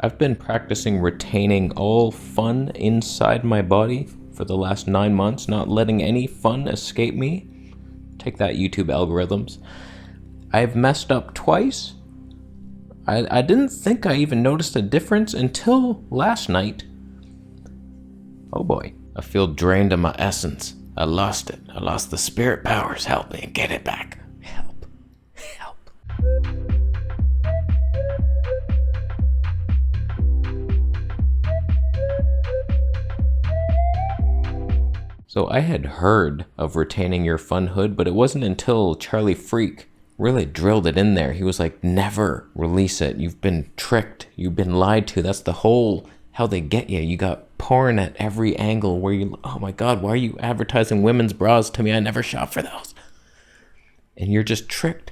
I've been practicing retaining all fun inside my body for the last 9 months, not letting any fun escape me. Take that, YouTube algorithms. I've messed up twice. I didn't think I even noticed a difference until last night. Oh boy, I feel drained of my essence. I lost it. I lost the spirit powers. Help me get it back. Help. Help. So I had heard of retaining your funhood, but it wasn't until Charlie Freak really drilled it in there. He was like, never release it. You've been tricked. You've been lied to. That's the whole, how they get you. You got porn at every angle where you, oh my God, why are you advertising women's bras to me? I never shop for those. And you're just tricked.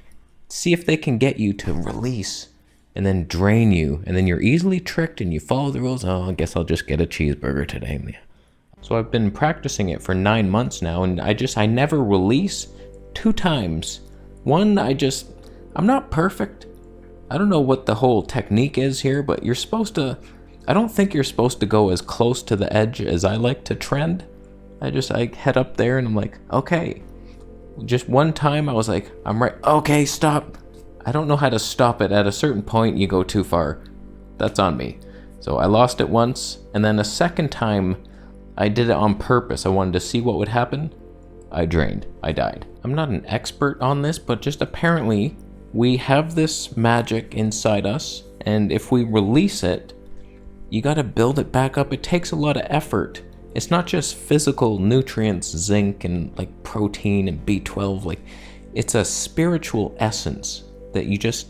See if they can get you to release and then drain you. And then you're easily tricked and you follow the rules. Oh, I guess I'll just get a cheeseburger today. So I've been practicing it for 9 months now, and I never release 2 times. One, I'm not perfect. I don't know what the whole technique is here, but I don't think you're supposed to go as close to the edge as I like to trend. I head up there and I'm like, okay. Just one time I was like, I'm right, okay, stop. I don't know how to stop it. At a certain point, you go too far. That's on me. So I lost it once, and then a second time, I did it on purpose. I wanted to see what would happen. I drained. I died. I'm not an expert on this, but just apparently we have this magic inside us, and if we release it, you gotta build it back up. It takes a lot of effort. It's not just physical nutrients, zinc and like protein and B12. Like, it's a spiritual essence that you just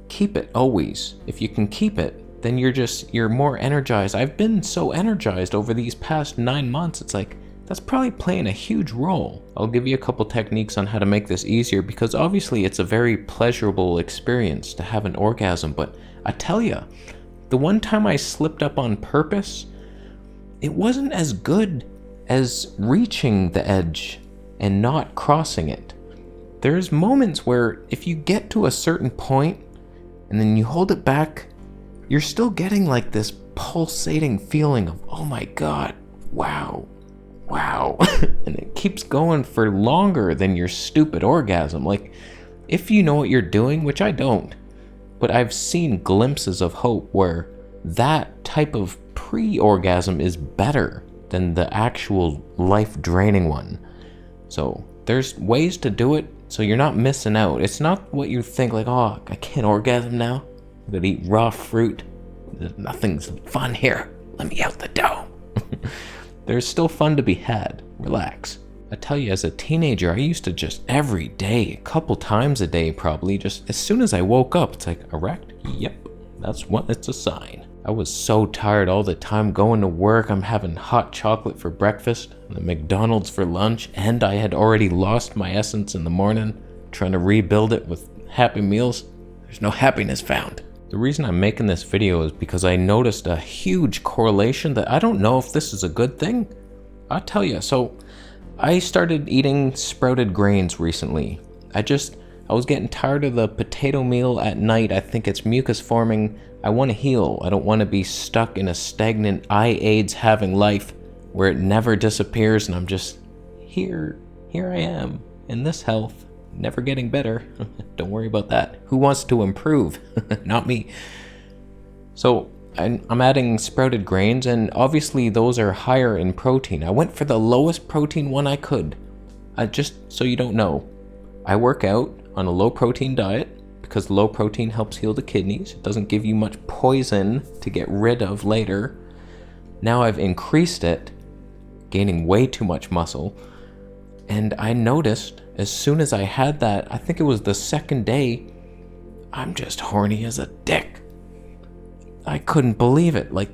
keep it always. If you can keep it, then you're more energized. I've been so energized over these past 9 months. It's like, that's probably playing a huge role. I'll give you a couple techniques on how to make this easier, because obviously it's a very pleasurable experience to have an orgasm. But I tell you, the one time I slipped up on purpose, it wasn't as good as reaching the edge and not crossing it. There's moments where if you get to a certain point and then you hold it back, you're still getting like this pulsating feeling of, oh my God, wow. And it keeps going for longer than your stupid orgasm. Like, if you know what you're doing, which I don't, but I've seen glimpses of hope where that type of pre-orgasm is better than the actual life-draining one. So there's ways to do it so you're not missing out. It's not what you think, like, oh, I can't orgasm now. I'm gonna eat raw fruit. Nothing's fun here. Let me out the door. There's still fun to be had. Relax. I tell you, as a teenager, I used to just every day, a couple times a day probably, just as soon as I woke up, it's like, erect? Yep, that's what, it's a sign. I was so tired all the time going to work. I'm having hot chocolate for breakfast, and the McDonald's for lunch, and I had already lost my essence in the morning, trying to rebuild it with Happy Meals. There's no happiness found. The reason I'm making this video is because I noticed a huge correlation that I don't know if this is a good thing. I'll tell you. So I started eating sprouted grains recently. I was getting tired of the potato meal at night. I think it's mucus forming. I want to heal. I don't want to be stuck in a stagnant AIDS having life where it never disappears and I'm just here I am in this health. Never getting better. Don't worry about that. Who wants to improve? Not me. So I'm adding sprouted grains, and obviously those are higher in protein. I went for the lowest protein one I could. Just so you don't know, I work out on a low protein diet because low protein helps heal the kidneys. It doesn't give you much poison to get rid of later. Now I've increased it, gaining way too much muscle. And I noticed as soon as I had that, I think it was the second day, I'm just horny as a dick. I couldn't believe it. Like,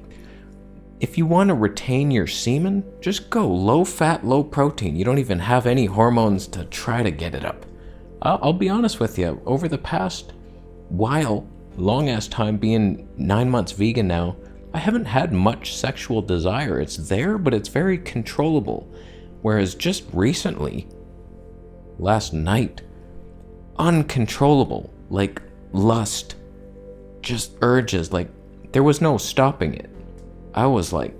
if you want to retain your semen, just go low fat, low protein. You don't even have any hormones to try to get it up. I'll be honest with you, over the past while, long ass time, being 9 months vegan now, I haven't had much sexual desire. It's there, but it's very controllable. Whereas just recently, last night, uncontrollable, like lust, just urges, like there was no stopping it. I was like,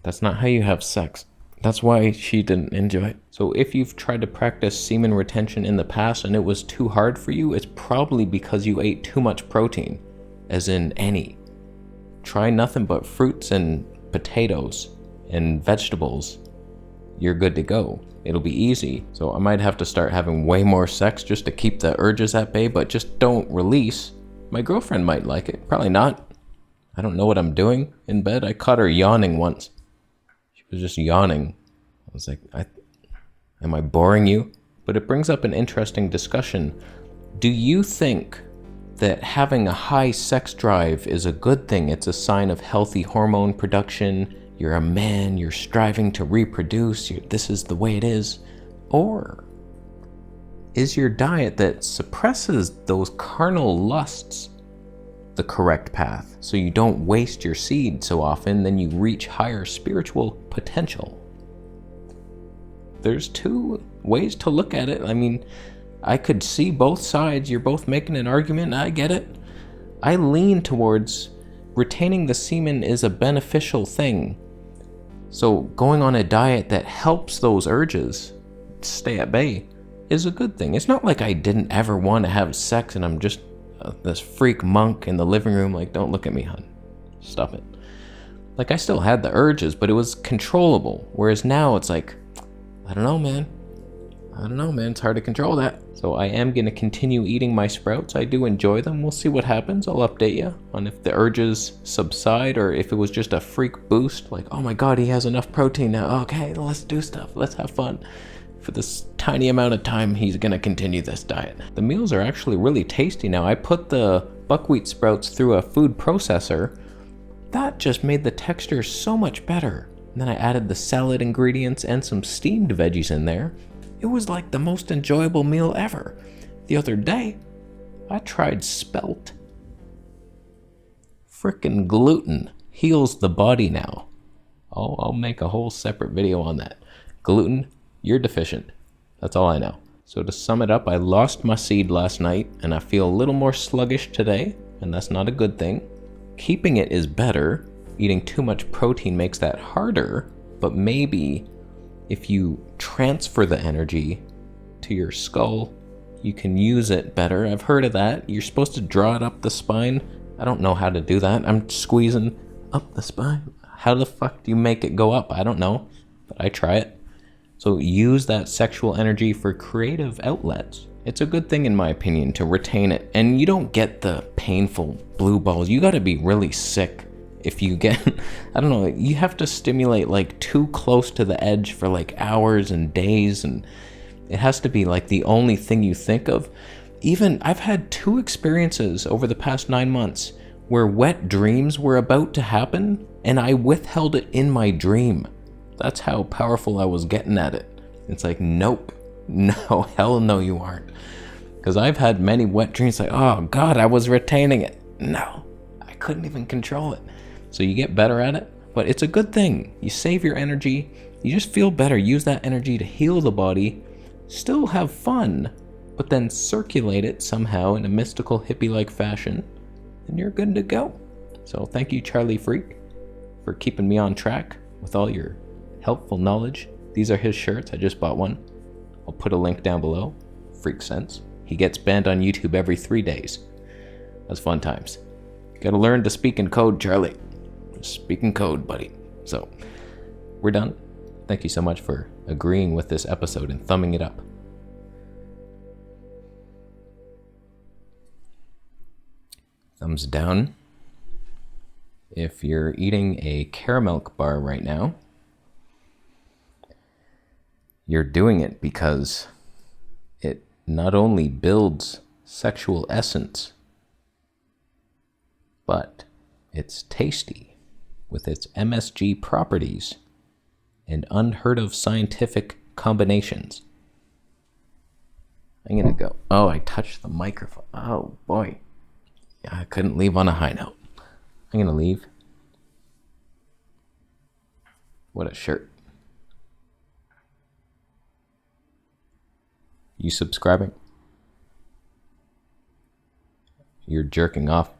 that's not how you have sex. That's why she didn't enjoy it. So if you've tried to practice semen retention in the past and it was too hard for you, it's probably because you ate too much protein, as in any. Try nothing but fruits and potatoes and vegetables. You're good to go. It'll be easy. So I might have to start having way more sex just to keep the urges at bay, but just don't release. My girlfriend might like it. Probably not. I don't know what I'm doing in bed. I caught her yawning once. She was just yawning. I was like, am I boring you? But it brings up an interesting discussion. Do you think that having a high sex drive is a good thing? It's a sign of healthy hormone production. You're a man, you're striving to reproduce, this is the way it is. Or is your diet that suppresses those carnal lusts the correct path, so you don't waste your seed so often, then you reach higher spiritual potential? There's two ways to look at it. I mean, I could see both sides. You're both making an argument. I get it. I lean towards retaining the semen is a beneficial thing. So going on a diet that helps those urges stay at bay is a good thing. It's not like I didn't ever want to have sex and I'm just this freak monk in the living room like, don't look at me, hun. Stop it. Like, I still had the urges, but it was controllable. Whereas now it's like, I don't know, man. It's hard to control that. So I am going to continue eating my sprouts. I do enjoy them. We'll see what happens. I'll update you on if the urges subside or if it was just a freak boost. Like, oh my God, he has enough protein now. Okay, let's do stuff. Let's have fun. For this tiny amount of time, he's going to continue this diet. The meals are actually really tasty now. I put the buckwheat sprouts through a food processor. That just made the texture so much better. And then I added the salad ingredients and some steamed veggies in there. It was like the most enjoyable meal ever. The other day, I tried spelt. Frickin' gluten heals the body now. I'll make a whole separate video on that. Gluten, you're deficient. That's all I know. So to sum it up, I lost my seed last night and I feel a little more sluggish today, and that's not a good thing. Keeping it is better. Eating too much protein makes that harder, but maybe if you transfer the energy to your skull, you can use it better. I've heard of that. You're supposed to draw it up the spine. I don't know how to do that. I'm squeezing up the spine. How the fuck do you make it go up? I don't know, but I try it. So use that sexual energy for creative outlets. It's a good thing in my opinion to retain it. And you don't get the painful blue balls. You gotta be really sick if you get, I don't know, you have to stimulate like too close to the edge for like hours and days, and it has to be like the only thing you think of. Even I've had 2 experiences over the past 9 months where wet dreams were about to happen and I withheld it in my dream. That's how powerful I was getting at it. It's like, nope, no, hell no you aren't. Because I've had many wet dreams like, oh God, I was retaining it. No, I couldn't even control it. So you get better at it, but it's a good thing. You save your energy, you just feel better. Use that energy to heal the body, still have fun, but then circulate it somehow in a mystical hippie-like fashion, and you're good to go. So thank you, Charlie Freak, for keeping me on track with all your helpful knowledge. These are his shirts. I just bought one. I'll put a link down below. Freak Sense. He gets banned on YouTube every 3 days. That's fun times. Gotta learn to speak in code, Charlie. Speak in code, buddy. So, we're done. Thank you so much for agreeing with this episode and thumbing it up. Thumbs down if you're eating a caramel bar right now. You're doing it because it not only builds sexual essence, but it's tasty with its MSG properties and unheard of scientific combinations. I'm gonna go. Oh, I touched the microphone. Oh boy. Yeah, I couldn't leave on a high note. I'm gonna leave. What a shirt. You subscribing? You're jerking off